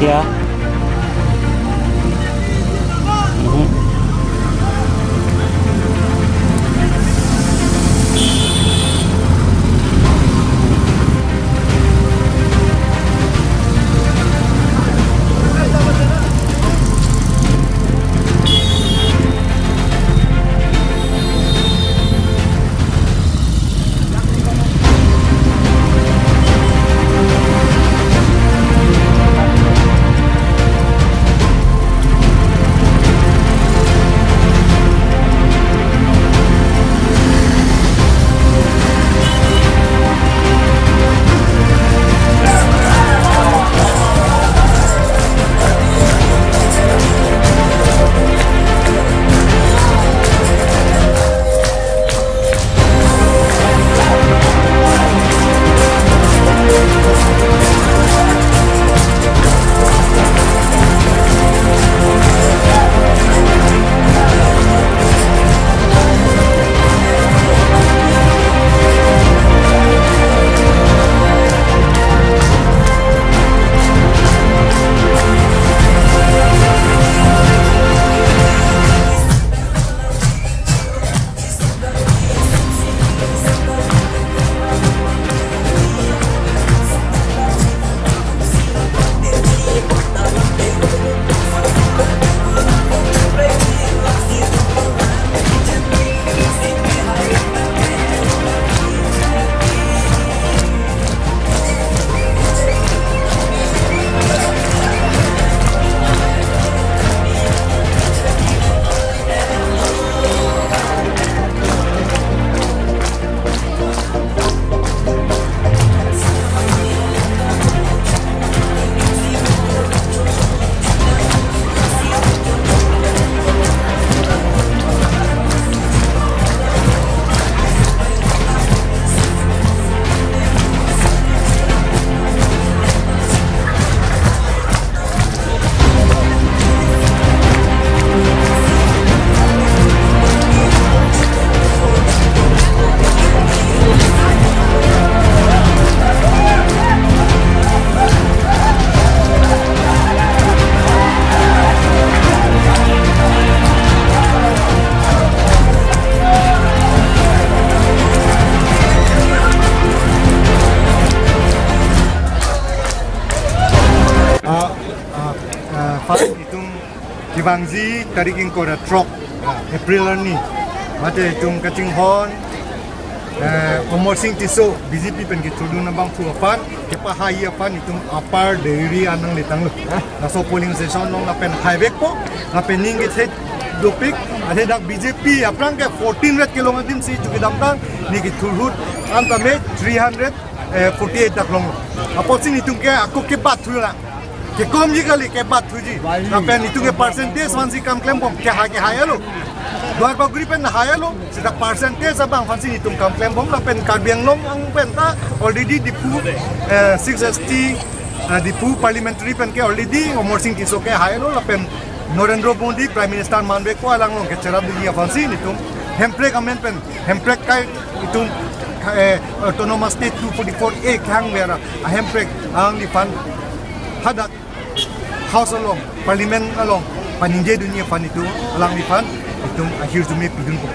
Ya. Mhm. Fan itung kibangzi tariking ko na truck April ni mate itung kaching hon umorsing tiso BJP pen gitudu na bang tu fan kepa hai fan itung apar dairy anang litang lo na so polling station nong na pen highway ko na pening git dopik ade dak BJP aprang ke 1400 km si chukidam tang ni githurhut antame 348 dak long aposin itung ke aku ke bat thula ke kom ji kali ke bat thuji na pen itu ke percentage fansi kam claim bom ke haya lo dua ko gri pen haya lo sida percentage abang fansi itu kam claim bom na pen karbiang long ang pen ta already dipu 6ST dipu parliamentary pen ke already omorsing tiso ke haya lo la pen Narendra Modi Prime Minister manbe ko alang long ke cerab di fansi itu hemprek amen pen hemprek kai itu autonomous state 244A khang mera hemprek ang di fan hadak House along, Parliament along, paninjay dunia fan itu, alang di fan, itu akhir jumlah pidun ko.